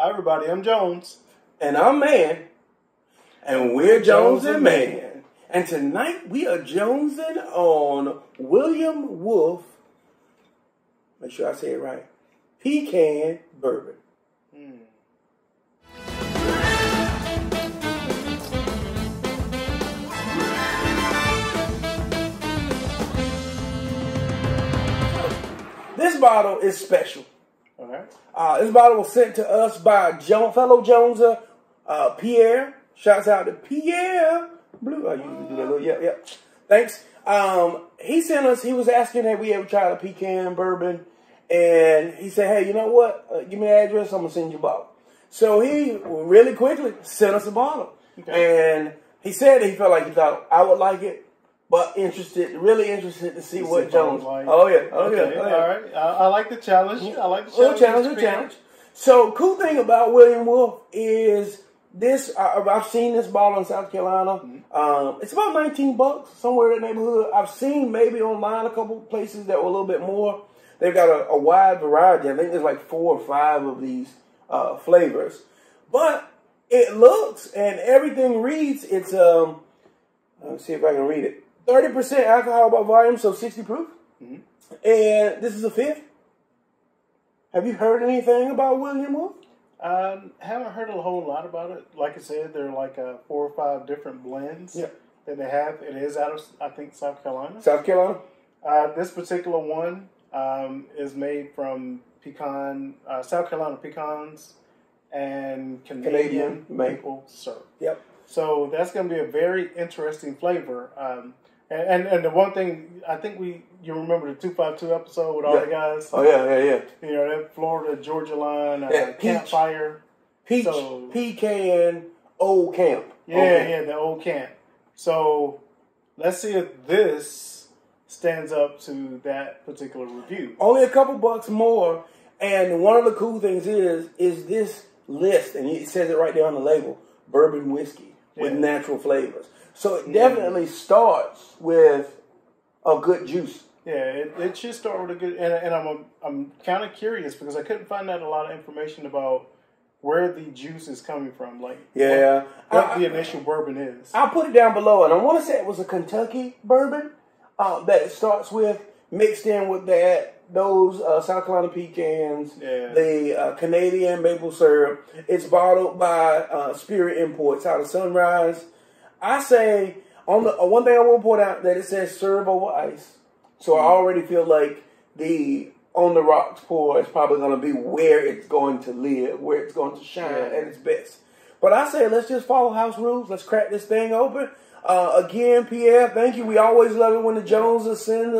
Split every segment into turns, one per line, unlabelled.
Hi, everybody. I'm Jones.
And I'm Mann. And we're Jones and Mann. And tonight we are jonesing on William Wolf, make sure I say it right, Pecan Bourbon. This bottle is special.
Okay.
This bottle was sent to us by fellow Joneser, Pierre. Shouts out to Pierre. Blue. I usually do that little, yep. Thanks. He sent us, he was asking have we ever tried a pecan bourbon. And he said, hey, you know what? Give me the address, I'm going to send you a bottle. So he really quickly sent us a bottle. Okay. And he said he felt like he thought I would like it. But really interested to see what Jones.
Like.
Oh yeah.
All right. I like the challenge. I like the challenge.
Little challenge. So cool thing about William Wolf is this. I've seen this bottle in South Carolina. Mm-hmm. It's about $19 somewhere in that neighborhood. I've seen maybe online a couple places that were a little bit more. They've got a wide variety. I think there's like 4 or 5 of these flavors. But it looks and everything reads. It's let's see if I can read it. 30% alcohol by volume, so 60 proof. Mm-hmm. And this is a 5th. Have you heard anything about William Wolf?
Haven't heard a whole lot about it. Like I said, there are like 4 or 5 different blends that they have. It is out of, I think, South Carolina.
South Carolina?
This particular one is made from South Carolina pecans and Canadian maple syrup.
Yep.
So that's going to be a very interesting flavor. And the one thing, I think you remember the 252 episode with all the guys?
Oh, yeah.
You know, that Florida-Georgia line, campfire.
Pecan, old camp.
Yeah, the old camp. So let's see if this stands up to that particular review.
Only a couple bucks more. And one of the cool things is this list, and it says it right there on the label, bourbon whiskey with natural flavors. So it definitely starts with a good juice.
Yeah, it should start with a good, and I'm kind of curious because I couldn't find out a lot of information about where the juice is coming from, like what the initial bourbon is.
I'll put it down below, and I want to say it was a Kentucky bourbon that it starts with, mixed in with those South Carolina pecans, the Canadian maple syrup. It's bottled by Spirit Imports out of Sunrise. I say, one thing I will point out, that it says serve over ice. So I already feel like the on the rocks pour is probably going to be where it's going to live, where it's going to shine at its best. But I say, let's just follow house rules. Let's crack this thing open. Again, Pierre, thank you. We always love it when the Joneses send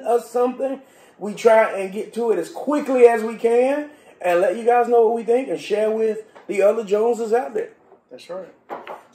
us something. We try and get to it as quickly as we can and let you guys know what we think and share with the other Joneses out there.
That's right.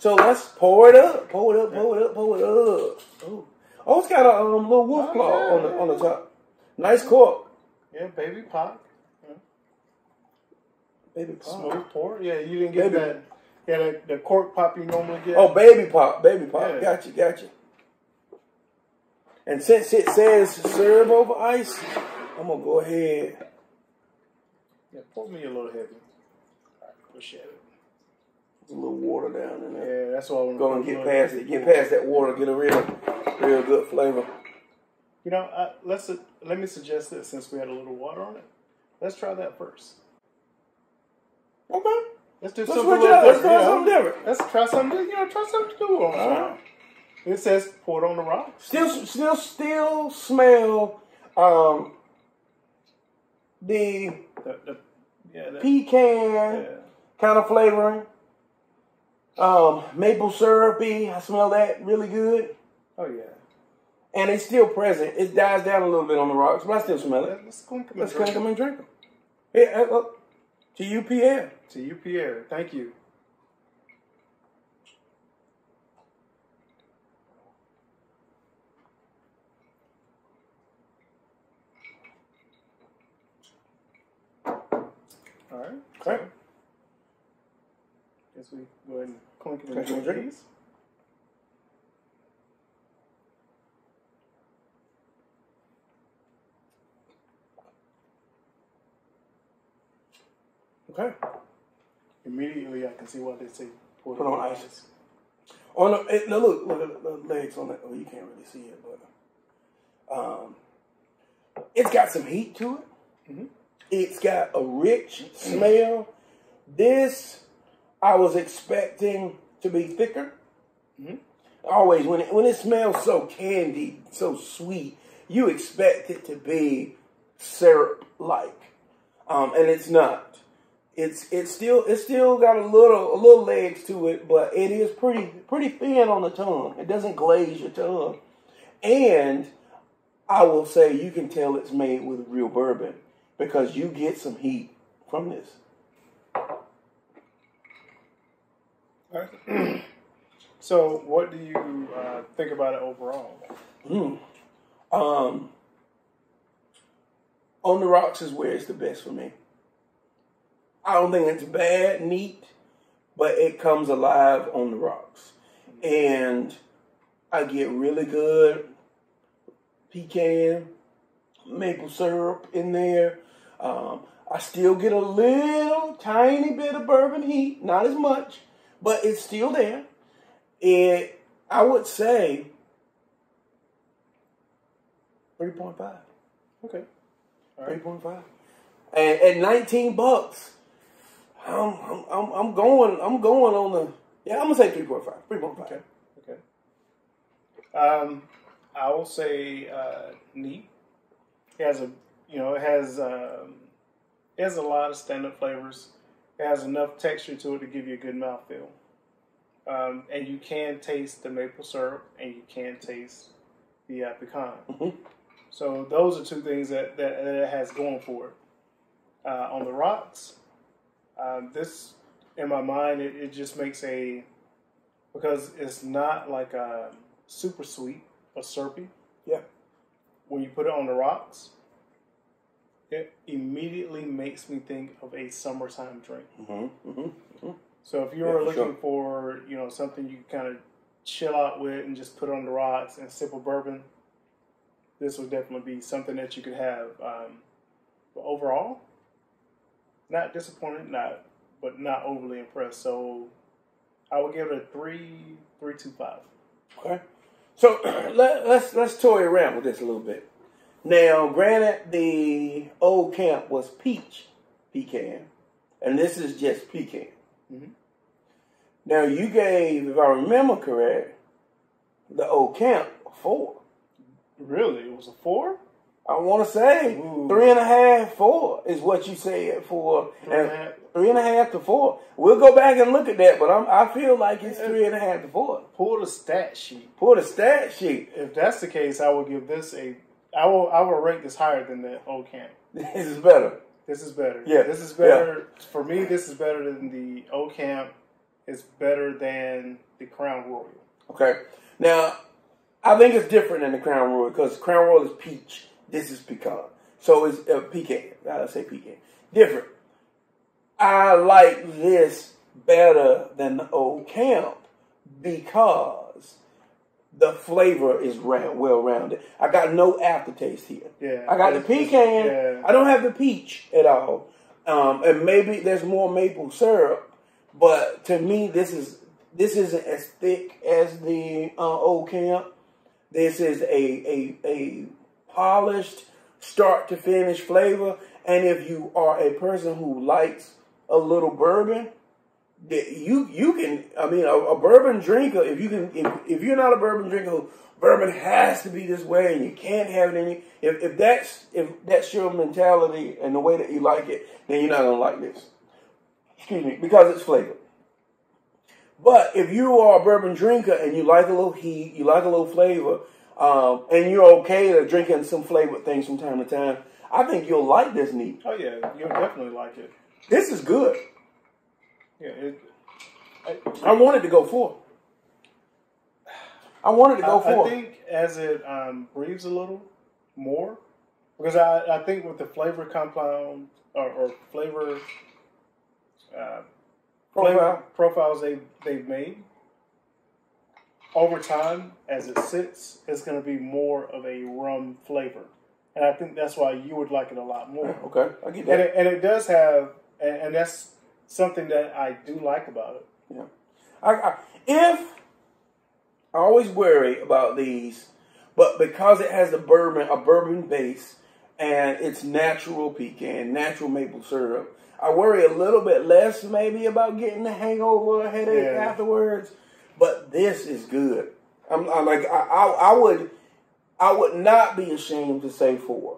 So let's pour it up. Pour it up. Oh, it's got a little wolf claw on the top. Nice cork.
Yeah, baby pop.
Baby pop.
Smooth pour. Yeah, you didn't get that. Yeah, the cork pop you normally get.
Oh, baby pop. Yeah. Got you. And since it says serve over ice, I'm going to go ahead.
Yeah, pour me a little heavy. All right, push it.
A little water down in there.
Yeah, that's all I'm
going to get past it. Get past that water, get a real good flavor.
You know, let me suggest this since we had a little water on it. Let's try that first.
Okay.
Let's do something different.
Let's try something different.
Let's try something. Try something new on the right. It says pour it on the rock.
Still smell the pecan kind of flavoring. Maple syrupy. I smell that really good.
Oh yeah.
And it's still present. It dies down a little bit on the rocks, but I still smell it.
Let's clink them
and drink them. Yeah, to you, Pierre.
To you, Pierre. Thank you. All right.
Okay.
Guess we go ahead and clink them and drink these.
Okay.
immediately I can see why they say
put on ice. On the, now look at the legs on that. Oh, you can't really see it, but it's got some heat to it. Mm-hmm. It's got a rich smell. This I was expecting to be thicker. Mm-hmm. Always when it smells so candied, so sweet, you expect it to be syrup like, and it's not. It's still got a little legs to it, but it is pretty thin on the tongue. It doesn't glaze your tongue, and I will say you can tell it's made with real bourbon because you get some heat from this.
So, what do you think about it overall?
On the rocks is where it's the best for me. I don't think it's bad, neat, but it comes alive on the rocks. And I get really good pecan, maple syrup in there. I still get a little tiny bit of bourbon heat, not as much, but it's still there. I would say 3.5.
Okay. All right.
3.5. And at $19, I'm going on the, I'm gonna say 3.5. 3.5.
Okay. I will say neat. It has a lot of standard flavors. It has enough texture to it to give you a good mouthfeel. And you can taste the maple syrup, and you can taste the pecan. Mm-hmm. So those are two things that it has going for it. On the rocks, this, in my mind, it just makes because it's not like super sweet or syrupy.
Yeah.
When you put it on the rocks, it immediately makes me think of a summertime drink. Mm-hmm. Mm-hmm. Mm-hmm. So if you were looking for, something you kind of chill out with and just put on the rocks and sip a bourbon, this would definitely be something that you could have. But overall, not disappointed, but not overly impressed. So I would give it a 3.25.
Okay. So let's toy around with this a little bit. Now, granted, the old camp was peach pecan, and this is just pecan. Mm-hmm. Now, you gave, if I remember correct, the old camp a 4.
Really? It was a 4?
I want to say 3.5, 4 is what you said for. 3.5 to 4. We'll go back and look at that, but I feel like it's 3.5 to 4.
Pull the stat sheet.
Pull the stat sheet.
If that's the case, I will give this I will rate this higher than the old camp.
This is better.
This is better.
Yeah.
This is better. Yeah. For me, this is better than the old camp. It's better than the Crown Royal.
Okay. Now, I think it's different than the Crown Royal because Crown Royal is peach. This is pecan. So it's pecan. I say pecan. Different. I like this better than the old camp because the flavor is well-rounded. I got no aftertaste here. Yeah, I got the pecan. Yeah. I don't have the peach at all. And maybe there's more maple syrup. But to me, this isn't as thick as the old camp. This is a polished, start to finish flavor. And if you are a person who likes a little bourbon, you can. I mean, a bourbon drinker. If you're not a bourbon drinker, bourbon has to be this way, and you can't have it in you. If that's your mentality and the way that you like it, then you're not gonna like this. Excuse me, because it's flavored. But if you are a bourbon drinker and you like a little heat, you like a little flavor, and you're okay to drinking some flavored things from time to time, I think you'll like this neat.
Oh yeah, you'll definitely like it.
This is good.
Yeah,
I wanted to go 4.
I think as it breathes a little more, because I think with the flavor compound or flavor profiles they've made, over time, as it sits, it's going to be more of a rum flavor. And I think that's why you would like it a lot more.
Okay, I get that.
And it does have, and that's something that I do like about it.
Yeah. I always worry about these, but because it has a bourbon base, and it's natural pecan, natural maple syrup, I worry a little bit less maybe about getting a hangover or headache afterwards. But this is good. I would not be ashamed to say 4,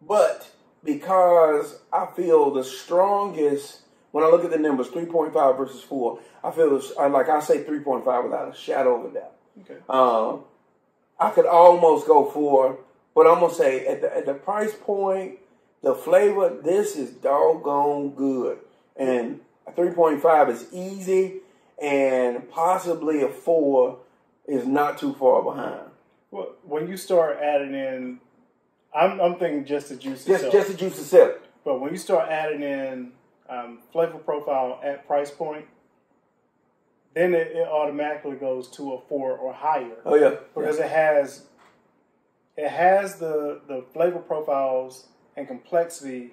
but because I feel the strongest when I look at the numbers, 3.5 versus 4, I feel I say 3.5 without a shadow of a doubt. Okay. I could almost go 4, but I'm gonna say at the price point, the flavor, this is doggone good, and a 3.5 is easy, and possibly a 4 is not too far behind.
Well, when you start adding in, I'm thinking just the juice itself.
Just the juice itself.
But when you start adding in flavor profile at price point, then it automatically goes to a 4 or higher.
Oh yeah,
because it has the flavor profiles and complexity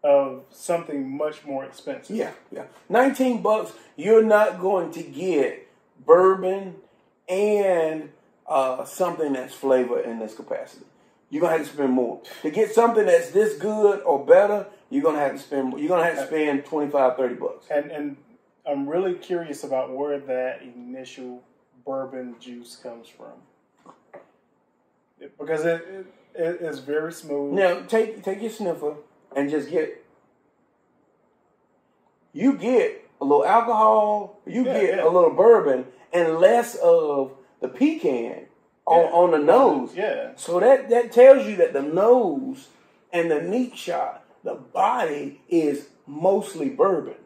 of something much more expensive.
Yeah. $19, you're not going to get bourbon and something that's flavor in this capacity. You're gonna have to spend more to get something that's this good or better. You're gonna have to spend. You're gonna have to spend $25, $30.
And I'm really curious about where that initial bourbon juice comes from, because it is very smooth.
Now take your sniffer and just get. You get a little alcohol. You get a little bourbon and less of the pecan on the nose.
Yeah.
So that tells you that the nose and the neat shot, the body is mostly bourbon.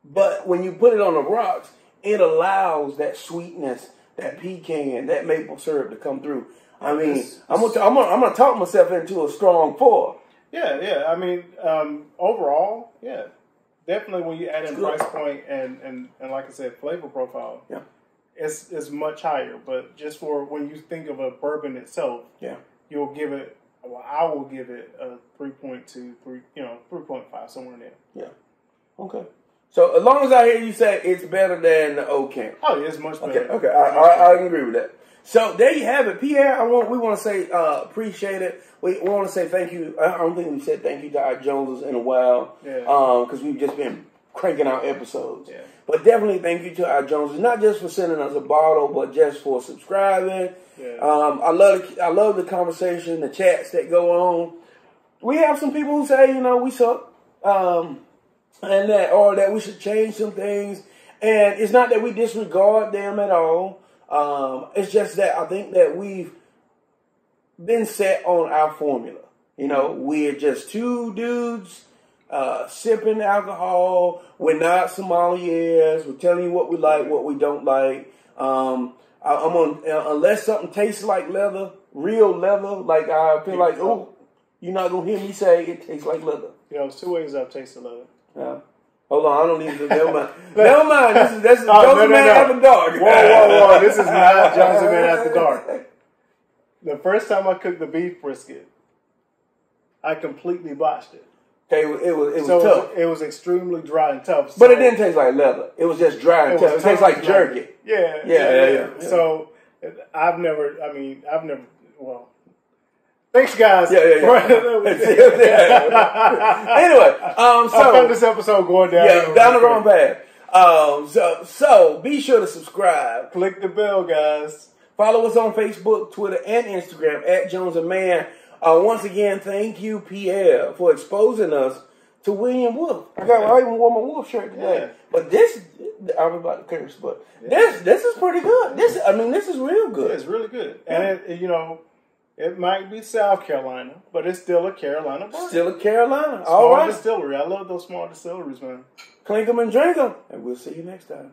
But when you put it on the rocks, it allows that sweetness, that pecan, that maple syrup to come through. I mean, I'm gonna talk myself into a strong 4.
Yeah. I mean, overall, definitely when you add in price point and like I said, flavor profile. Yeah. It's much higher, but just for when you think of a bourbon itself, you'll give it. Well, I will give it a 3.2, 3.5, somewhere in there.
Yeah. Okay. So as long as I hear you say it's better than the Oak Camp.
Oh, it's much better.
Okay. I agree with that. So there you have it, Pierre. We want to say appreciate it. We want to say thank you. I don't think we said thank you to our Joneses in a while. Yeah. Because we've just been cranking out episodes. Yeah. But definitely thank you to our Joneses, not just for sending us a bottle, but just for subscribing. Yeah. I love the conversation, the chats that go on. We have some people who say, we suck, and that we should change some things. And it's not that we disregard them at all. It's just that I think that we've been set on our formula. We're just two dudes sipping alcohol. We're not sommeliers. We're telling you what we like, what we don't like. Unless something tastes like leather, real leather, like I feel like, you're not going to hear me say it tastes like leather.
There's 2 ways I've tasted leather.
Yeah. Hold on, I don't need to. Never mind. Never mind. This is Jones and Mann After Dark.
Whoa. This is not Jones and Mann After Dark. The first time I cooked the beef brisket, I completely botched it.
Okay, it was tough.
It was extremely dry and tough.
But it didn't taste like leather. It was just dry and tough. It tastes like jerky.
Yeah. So I've never. Well, thanks, guys.
Yeah. Anyway,
I found this episode going down.
Down the wrong path. So be sure to subscribe.
Click the bell, guys.
Follow us on Facebook, Twitter, and Instagram at Jones and Mann. Once again, thank you, Pierre, for exposing us to William Wolf. I even wore my Wolf shirt today. Yeah. But this, I was about to curse, but this is pretty good. This is real good.
It's really good. And it might be South Carolina, but it's still a Carolina bourbon.
Still a Carolina.
All right. Distillery. I love those small distilleries, man.
Clink them and drink them. And we'll see you next time.